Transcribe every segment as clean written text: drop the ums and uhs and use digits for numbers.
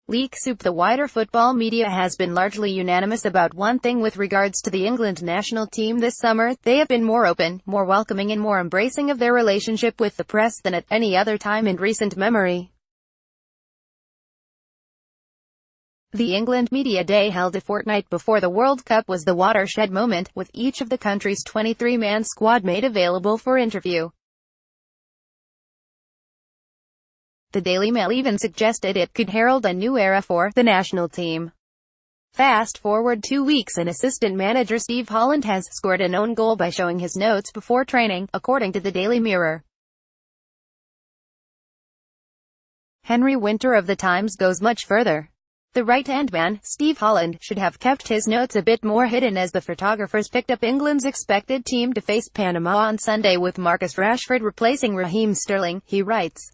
League Soup. The wider football media has been largely unanimous about one thing with regards to the England national team this summer: they have been more open, more welcoming and more embracing of their relationship with the press than at any other time in recent memory. The England Media Day, held a fortnight before the World Cup, was the watershed moment, with each of the country's 23-man squad made available for interview. The Daily Mail even suggested it could herald a new era for the national team. Fast forward 2 weeks and assistant manager Steve Holland has scored an own goal by showing his notes before training, according to the Daily Mirror. Henry Winter of The Times goes much further. The right-hand man, Steve Holland, should have kept his notes a bit more hidden as the photographers picked up England's expected team to face Panama on Sunday, with Marcus Rashford replacing Raheem Sterling, he writes.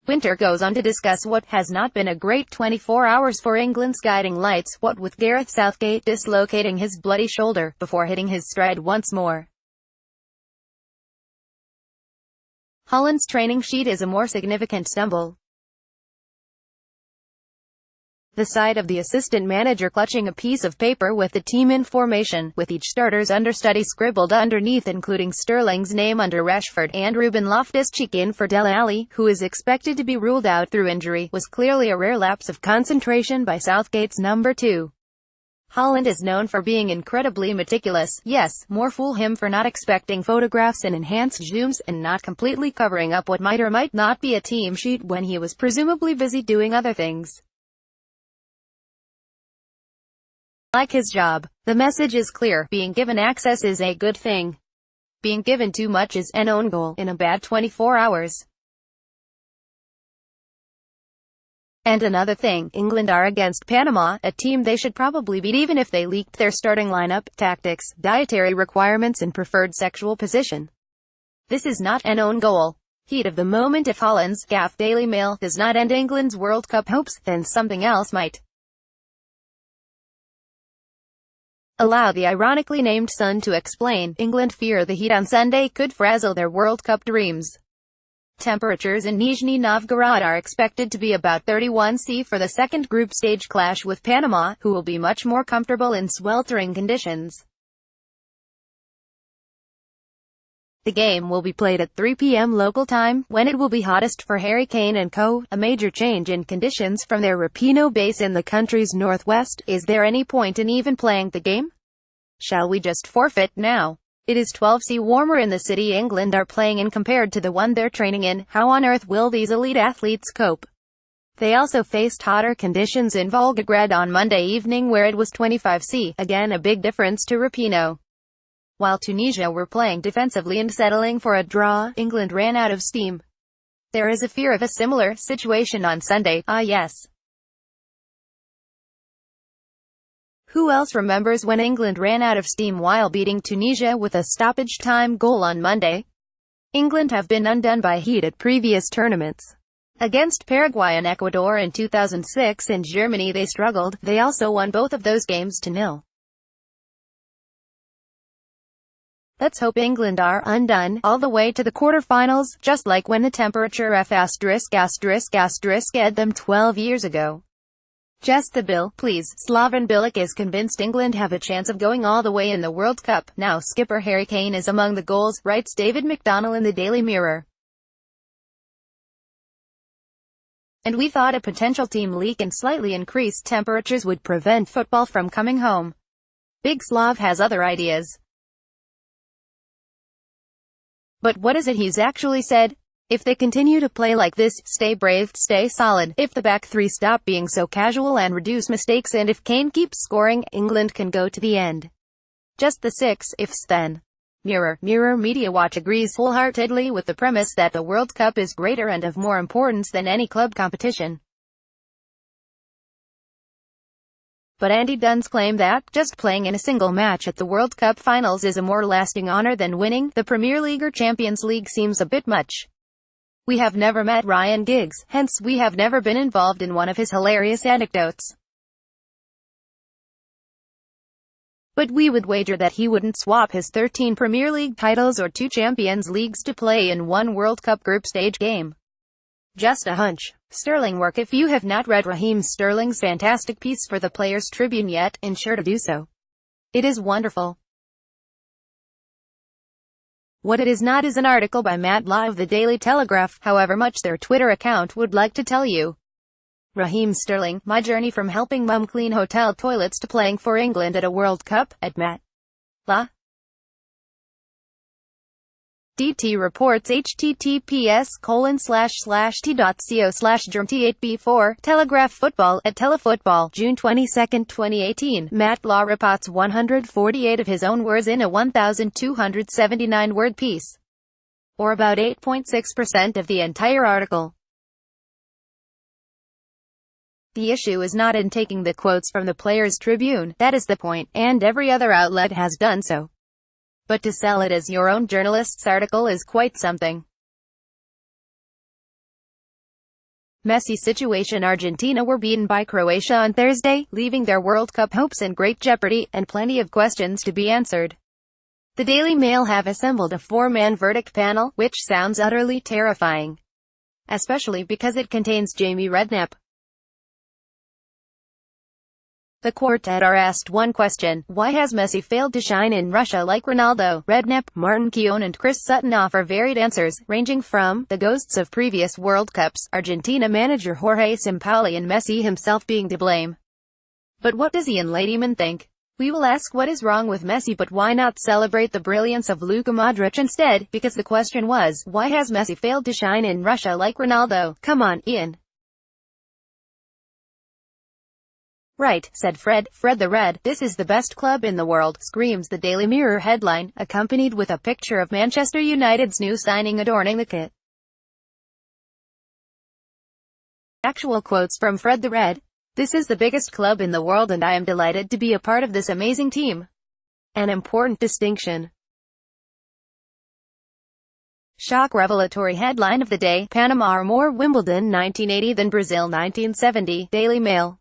Winter goes on to discuss what has not been a great 24 hours for England's guiding lights, what with Gareth Southgate dislocating his bloody shoulder, before hitting his stride once more. Holland's training sheet is a more significant stumble. The sight of the assistant manager clutching a piece of paper with the team information, with each starter's understudy scribbled underneath, including Sterling's name under Rashford, and Ruben Loftus-Cheek in for Dele Alli, who is expected to be ruled out through injury, was clearly a rare lapse of concentration by Southgate's number 2. Holland is known for being incredibly meticulous. Yes, more fool him for not expecting photographs and enhanced zooms, and not completely covering up what might or might not be a team sheet when he was presumably busy doing other things. Like his job. The message is clear: being given access is a good thing. Being given too much is an own goal in a bad 24 hours. And another thing, England are against Panama, a team they should probably beat even if they leaked their starting lineup, tactics, dietary requirements and preferred sexual position. This is not an own goal. Heat of the moment: if Holland's gaffe Daily Mail does not end England's World Cup hopes, then something else might. Allow the ironically named Sun to explain. England fear the heat on Sunday could frazzle their World Cup dreams. Temperatures in Nizhny Novgorod are expected to be about 31°C for the second group stage clash with Panama, who will be much more comfortable in sweltering conditions. The game will be played at 3 p.m. local time, when it will be hottest for Harry Kane and co., a major change in conditions from their Rapino base in the country's northwest. Is there any point in even playing the game? Shall we just forfeit now? It is 12°C warmer in the city England are playing in compared to the one they're training in. How on earth will these elite athletes cope? They also faced hotter conditions in Volgograd on Monday evening, where it was 25°C, again a big difference to Rapino. While Tunisia were playing defensively and settling for a draw, England ran out of steam. There is a fear of a similar situation on Sunday. Ah yes. Who else remembers when England ran out of steam while beating Tunisia with a stoppage time goal on Monday? England have been undone by heat at previous tournaments. Against Paraguay and Ecuador in 2006 and Germany they struggled. They also won both of those games 2-0. Let's hope England are undone all the way to the quarterfinals, just like when the temperature ed them 12 years ago. Just the bill, please. Slaven Bilic is convinced England have a chance of going all the way in the World Cup. Now skipper Harry Kane is among the goals, writes David McDonnell in the Daily Mirror. And we thought a potential team leak and slightly increased temperatures would prevent football from coming home. Big Slav has other ideas. But what is it he's actually said? If they continue to play like this, stay brave, stay solid. If the back three stop being so casual and reduce mistakes, and if Kane keeps scoring, England can go to the end. Just the 6 ifs then. Mirror Media Watch agrees wholeheartedly with the premise that the World Cup is greater and of more importance than any club competition. But Andy Dunn's claim that just playing in a single match at the World Cup finals is a more lasting honor than winning the Premier League or Champions League seems a bit much. We have never met Ryan Giggs, hence we have never been involved in one of his hilarious anecdotes. But we would wager that he wouldn't swap his 13 Premier League titles or 2 Champions Leagues to play in one World Cup group stage game. Just a hunch. Sterling work. If you have not read Raheem Sterling's fantastic piece for the Players Tribune yet, ensure to do so. It is wonderful. What it is not is an article by Matt Law of the Daily Telegraph, however much their Twitter account would like to tell you. Raheem Sterling, my journey from helping mum clean hotel toilets to playing for England at a World Cup, at Matt Law. DT reports https://t.co/germ8b4, Telegraph Football, at Telefootball, June 22, 2018. Matt Law reports 148 of his own words in a 1,279-word piece, or about 8.6% of the entire article. The issue is not in taking the quotes from the Players Tribune, that is the point, and every other outlet has done so. But to sell it as your own journalist's article is quite something. Messi situation. Argentina were beaten by Croatia on Thursday, leaving their World Cup hopes in great jeopardy, and plenty of questions to be answered. The Daily Mail have assembled a four-man verdict panel, which sounds utterly terrifying. Especially because it contains Jamie Redknapp. The quartet are asked one question: why has Messi failed to shine in Russia like Ronaldo? Redknapp, Martin Keown and Chris Sutton offer varied answers, ranging from the ghosts of previous World Cups, Argentina manager Jorge Sampaoli, and Messi himself being to blame. But what does Ian Ladyman think? We will ask what is wrong with Messi, but why not celebrate the brilliance of Luka Modric instead? Because the question was, why has Messi failed to shine in Russia like Ronaldo? Come on, Ian. Right, said Fred the Red. This is the best club in the world, screams the Daily Mirror headline, accompanied with a picture of Manchester United's new signing adorning the kit. Actual quotes from Fred the Red. This is the biggest club in the world and I am delighted to be a part of this amazing team. An important distinction. Shock revelatory headline of the day, Panama are more Wimbledon 1980 than Brazil 1970, Daily Mail.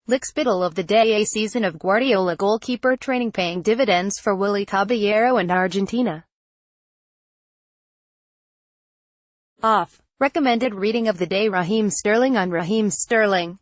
Lickspittle of the day, a season of Guardiola goalkeeper training paying dividends for Willy Caballero and Argentina. Off. Recommended reading of the day, Raheem Sterling. On Raheem Sterling.